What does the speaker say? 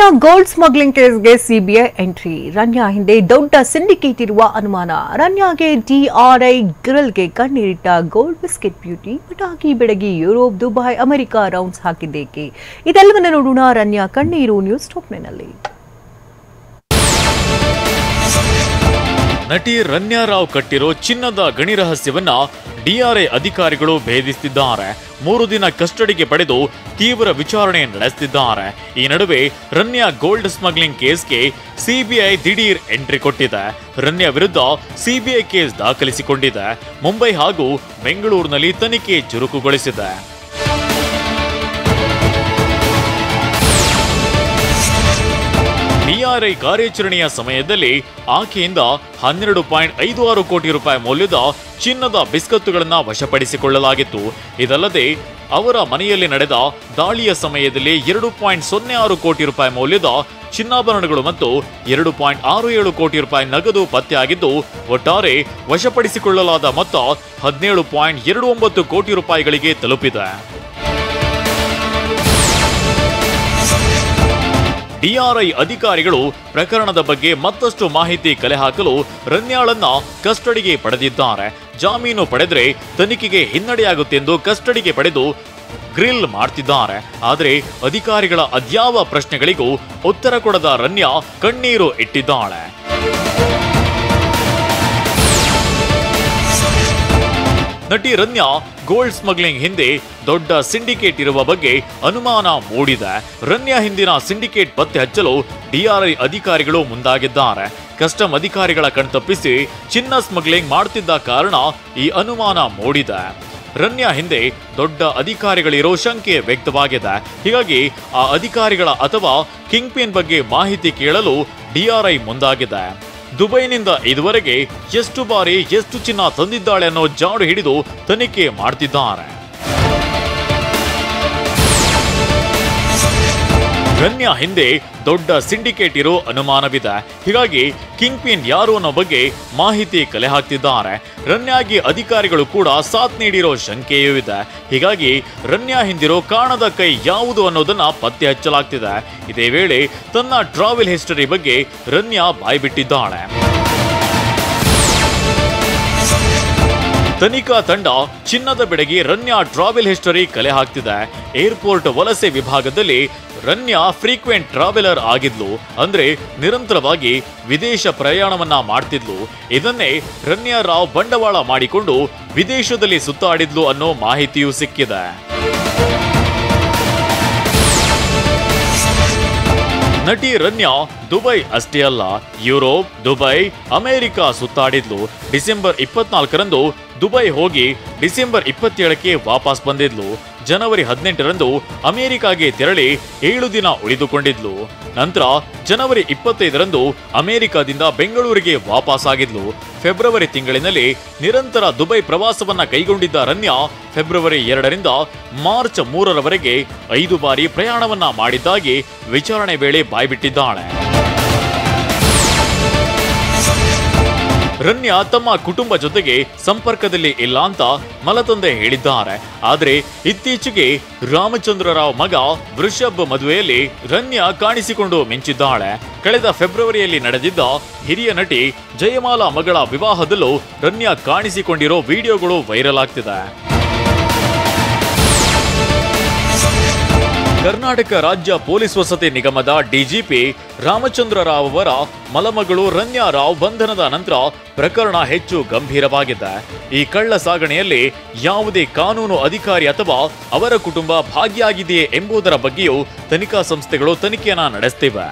Ranya gold smuggling ಕೇಸ್ಗೆ CBI entry. Ranya ಹಿಂದೆ ದೊಡ್ಡ ಸಿಂಡಿಕೇಟ್ ಇರುವ ಅನುಮಾನ. ರನ್ಯಾಗೆ ಡಿಆರ್ಐ ಗ್ರಿಲ್ಗೆ ಕಣ್ಣೀರಿಟ್ಟ ಗೋಲ್ಡ್ ಬಿಸ್ಕೆಟ್ ಬ್ಯೂಟಿ. ಪಟಾಕಿ ಬೆಡಗಿ ಯುರೋಪ್, ದುಬೈ, ಅಮೆರಿಕ ರೌಂಡ್ಸ್ ಹಾಕಿದ್ದೇಕೆ? ಇದೆಲ್ಲವನ್ನ ನೋಡೋಣ ರನ್ಯಾ ಕಣ್ಣೀರು ನ್ಯೂಸ್ ಟಾಪ್ನಲ್ಲಿ. ನಟಿ ರನ್ಯಾ ರಾವ್ ಕಟ್ಟಿರೋ ಚಿನ್ನದ ಗಣಿ ರಹಸ್ಯವನ್ನ ಡಿಆರ್ಐ ಅಧಿಕಾರಿಗಳು ಭೇದಿಸುತ್ತಿದ್ದಾರೆ. 3 ದಿನ ಕಸ್ಟಡಿಗೆ ಪಡೆದು ತೀವ್ರ ವಿಚಾರಣೆ ನಡೆಸುತ್ತಿದ್ದಾರೆ. ಈ ನಡುವೆ ರನ್ಯಾ ಗೋಲ್ಡ್ ಸ್ಮಗ್ಲಿಂಗ್ ಕೇಸ್ಗೆ ಸಿಬಿಐ ದಿಢೀರ್ ಎಂಟ್ರಿ ಕೊಟ್ಟಿದೆ. ರನ್ಯಾ ವಿರುದ್ಧ ಸಿಬಿಐ ಕೇಸ್ ದಾಖಲಿಸಿಕೊಂಡಿದೆ. ಮುಂಬೈ ಹಾಗೂ ಬೆಂಗಳೂರಿನಲ್ಲಿ ತನಿಖೆ ಚುರುಕುಗೊಳಿಸಿದೆ. ಡಿಆರ್ಐ ಕಾರ್ಯಾಚರಣೆಯ ಸಮಯದಲ್ಲಿ ಆಕೆಯಿಂದ 12.56 ಕೋಟಿ ರೂಪಾಯಿ ಮೌಲ್ಯದ ಚಿನ್ನದ ಬಿಸ್ಕತ್ತುಗಳನ್ನು ವಶಪಡಿಸಿಕೊಳ್ಳಲಾಗಿತ್ತು. ಇದಲ್ಲದೆ ಅವರ ಮನೆಯಲ್ಲಿ ನಡೆದ ದಾಳಿಯ ಸಮಯದಲ್ಲಿ 2.06 ಕೋಟಿ ರೂಪಾಯಿ ಮೌಲ್ಯದ ಚಿನ್ನಾಭರಣಗಳು ಮತ್ತು 2.67 ಕೋಟಿ ರೂಪಾಯಿ ನಗದು ಪತ್ತೆಯಾಗಿದ್ದು, ಒಟ್ಟಾರೆ ವಶಪಡಿಸಿಕೊಳ್ಳಲಾದ ಮೊತ್ತ 17.29 ಕೋಟಿ ರೂಪಾಯಿಗಳಿಗೆ ತಲುಪಿದೆ. ಡಿಆರ್ಐ ಅಧಿಕಾರಿಗಳು ಪ್ರಕರಣದ ಬಗ್ಗೆ ಮತ್ತಷ್ಟು ಮಾಹಿತಿ ಕಲೆ ಹಾಕಲು ರನ್ಯಾಳನ್ನ ಕಸ್ಟಡಿಗೆ ಪಡೆದಿದ್ದಾರೆ. ಜಾಮೀನು ಪಡೆದ್ರೆ ತನಿಖೆಗೆ ಹಿನ್ನಡೆಯಾಗುತ್ತೆಂದು ಕಸ್ಟಡಿಗೆ ಪಡೆದು ಗ್ರಿಲ್ ಮಾಡ್ತಿದ್ದಾರೆ. ಆದರೆ ಅಧಿಕಾರಿಗಳ ಅದ್ಯಾವ ಪ್ರಶ್ನೆಗಳಿಗೂ ಉತ್ತರ ಕೊಡದ ರನ್ಯಾ ಕಣ್ಣೀರು ಇಟ್ಟಿದ್ದಾಳೆ. ನಟಿ ರನ್ಯಾ ಗೋಲ್ಡ್ ಸ್ಮಗ್ಲಿಂಗ್ ಹಿಂದೆ ದೊಡ್ಡ ಸಿಂಡಿಕೇಟ್ ಇರುವ ಬಗ್ಗೆ ಅನುಮಾನ ಮೂಡಿದೆ. ರನ್ಯಾ ಹಿಂದಿನ ಸಿಂಡಿಕೇಟ್ ಪತ್ತೆ ಹಚ್ಚಲು ಡಿಆರ್ಐ ಅಧಿಕಾರಿಗಳು ಮುಂದಾಗಿದ್ದಾರೆ. ಕಸ್ಟಮ್ ಅಧಿಕಾರಿಗಳ ಕಣ್ತಪ್ಪಿಸಿ ಚಿನ್ನ ಸ್ಮಗ್ಲಿಂಗ್ ಮಾಡುತ್ತಿದ್ದ ಕಾರಣ ಈ ಅನುಮಾನ ಮೂಡಿದೆ. ರನ್ಯಾ ಹಿಂದೆ ದೊಡ್ಡ ಅಧಿಕಾರಿಗಳಿರೋ ಶಂಕೆ ವ್ಯಕ್ತವಾಗಿದೆ. ಹೀಗಾಗಿ ಆ ಅಧಿಕಾರಿಗಳ ಅಥವಾ ಕಿಂಗ್ ಪಿನ್ ಬಗ್ಗೆ ಮಾಹಿತಿ ಕೇಳಲು ಡಿಆರ್ಐ ಮುಂದಾಗಿದೆ. ದುಬೈನಿಂದ ಇದುವರೆಗೆ ಎಷ್ಟು ಬಾರಿ ಎಷ್ಟು ಚಿನ್ನ ತಂದಿದ್ದಾಳೆ ಅನ್ನೋ ಜಾಡು ಹಿಡಿದು ತನಿಖೆ ಮಾಡ್ತಿದ್ದಾರೆ. ರನ್ಯಾ ಹಿಂದೆ ದೊಡ್ಡ ಸಿಂಡಿಕೇಟ್ ಇರೋ ಅನುಮಾನವಿದೆ. ಹೀಗಾಗಿ ಕಿಂಗ್ ಪಿನ್ ಯಾರು ಅನ್ನೋ ಬಗ್ಗೆ ಮಾಹಿತಿ ಕಲೆ ಹಾಕ್ತಿದ್ದಾರೆ. ರನ್ಯಾಗೆ ಅಧಿಕಾರಿಗಳು ಕೂಡ ಸಾಥ್ ನೀಡಿರೋ ಶಂಕೆಯೂ ಇದೆ. ಹೀಗಾಗಿ ರನ್ಯಾ ಹಿಂದಿರೋ ಕಾಣದ ಕೈ ಯಾವುದು ಅನ್ನೋದನ್ನ ಪತ್ತೆ ಹಚ್ಚಲಾಗ್ತಿದೆ. ಇದೇ ವೇಳೆ ತನ್ನ ಟ್ರಾವೆಲ್ ಹಿಸ್ಟರಿ ಬಗ್ಗೆ ರನ್ಯಾ ಬಾಯ್ಬಿಟ್ಟಿದ್ದಾಳೆ. ತನಿಖಾ ತಂಡ ಚಿನ್ನದ ಬೆಡಗಿ ರನ್ಯಾ ಟ್ರಾವೆಲ್ ಹಿಸ್ಟರಿ ಕಲೆ ಹಾಕ್ತಿದೆ. ಏರ್ಪೋರ್ಟ್ ವಲಸೆ ವಿಭಾಗದಲ್ಲಿ ರನ್ಯಾ ಫ್ರೀಕ್ವೆಂಟ್ ಟ್ರಾವೆಲರ್ ಆಗಿದ್ಲು. ಅಂದ್ರೆ ನಿರಂತರವಾಗಿ ವಿದೇಶ ಪ್ರಯಾಣವನ್ನ ಮಾಡ್ತಿದ್ಲು. ಇದನ್ನೇ ರನ್ಯಾ ರಾವ್ ಬಂಡವಾಳ ಮಾಡಿಕೊಂಡು ವಿದೇಶದಲ್ಲಿ ಸುತ್ತಾಡಿದ್ಲು ಅನ್ನೋ ಮಾಹಿತಿಯೂ ಸಿಕ್ಕಿದೆ. ನಟಿ ರನ್ಯಾ ದುಬೈ ಅಷ್ಟೇ ಅಲ್ಲ, ಯುರೋಪ್, ದುಬೈ, ಅಮೆರಿಕ ಸುತ್ತಾಡಿದ್ಲು. ಡಿಸೆಂಬರ್ 24ರಂದು ದುಬೈ ಹೋಗಿ ಡಿಸೆಂಬರ್ 27ಕ್ಕೆ ವಾಪಸ್ ಬಂದಿದ್ಲು. ಜನವರಿ 18ರಂದು ಅಮೆರಿಕಾಗೆ ತೆರಳಿ 7 ದಿನ ಉಳಿದುಕೊಂಡಿದ್ಲು. ನಂತರ ಜನವರಿ 25ರಂದು ಅಮೆರಿಕದಿಂದ ಬೆಂಗಳೂರಿಗೆ ವಾಪಸ್ ಆಗಿದ್ಲು. ಫೆಬ್ರವರಿ ತಿಂಗಳಿನಲ್ಲಿ ನಿರಂತರ ದುಬೈ ಪ್ರವಾಸವನ್ನ ಕೈಗೊಂಡಿದ್ದ ರನ್ಯಾ ಫೆಬ್ರವರಿ 2ರಿಂದ ಮಾರ್ಚ್ 3ರವರೆಗೆ 5 ಬಾರಿ ಪ್ರಯಾಣವನ್ನ ಮಾಡಿದ್ದಾಗಿ ವಿಚಾರಣೆ ವೇಳೆ ಬಾಯ್ಬಿಟ್ಟಿದ್ದಾಳೆ. ರನ್ಯಾ ತಮ್ಮ ಕುಟುಂಬ ಜೊತೆಗೆ ಸಂಪರ್ಕದಲ್ಲಿ ಇಲ್ಲ ಅಂತ ಮಲತಂದೆ ಹೇಳಿದ್ದಾರೆ. ಆದರೆ ಇತ್ತೀಚೆಗೆ ರಾಮಚಂದ್ರ ರಾವ್ ಮಗ ವೃಷಭ್ ಮದುವೆಯಲ್ಲಿ ರನ್ಯಾ ಕಾಣಿಸಿಕೊಂಡು ಮಿಂಚಿದ್ದಾಳೆ. ಕಳೆದ ಫೆಬ್ರವರಿಯಲ್ಲಿ ನಡೆದಿದ್ದ ಹಿರಿಯ ನಟಿ ಜಯಮಾಲಾ ಮಗಳ ವಿವಾಹದಲ್ಲೂ ರನ್ಯಾ ಕಾಣಿಸಿಕೊಂಡಿರೋ ವಿಡಿಯೋಗಳು ವೈರಲ್ ಆಗ್ತಿದೆ. ಕರ್ನಾಟಕ ರಾಜ್ಯ ಪೊಲೀಸ್ ವಸತಿ ನಿಗಮದ ಡಿಜಿಪಿ ರಾಮಚಂದ್ರ ರಾವ್ ಅವರ ಮಲಮಗಳು ರನ್ಯಾ ರಾವ್ ಬಂಧನದ ನಂತರ ಪ್ರಕರಣ ಹೆಚ್ಚು ಗಂಭೀರವಾಗಿದೆ. ಈ ಕಳ್ಳ ಸಾಗಣೆಯಲ್ಲಿ ಯಾವುದೇ ಕಾನೂನು ಅಧಿಕಾರಿ ಅಥವಾ ಅವರ ಕುಟುಂಬ ಭಾಗಿಯಾಗಿದೆಯೇ ಎಂಬುದರ ಬಗ್ಗೆಯೂ ತನಿಖಾ ಸಂಸ್ಥೆಗಳು ತನಿಖೆಯನ್ನ ನಡೆಸುತ್ತಿವೆ.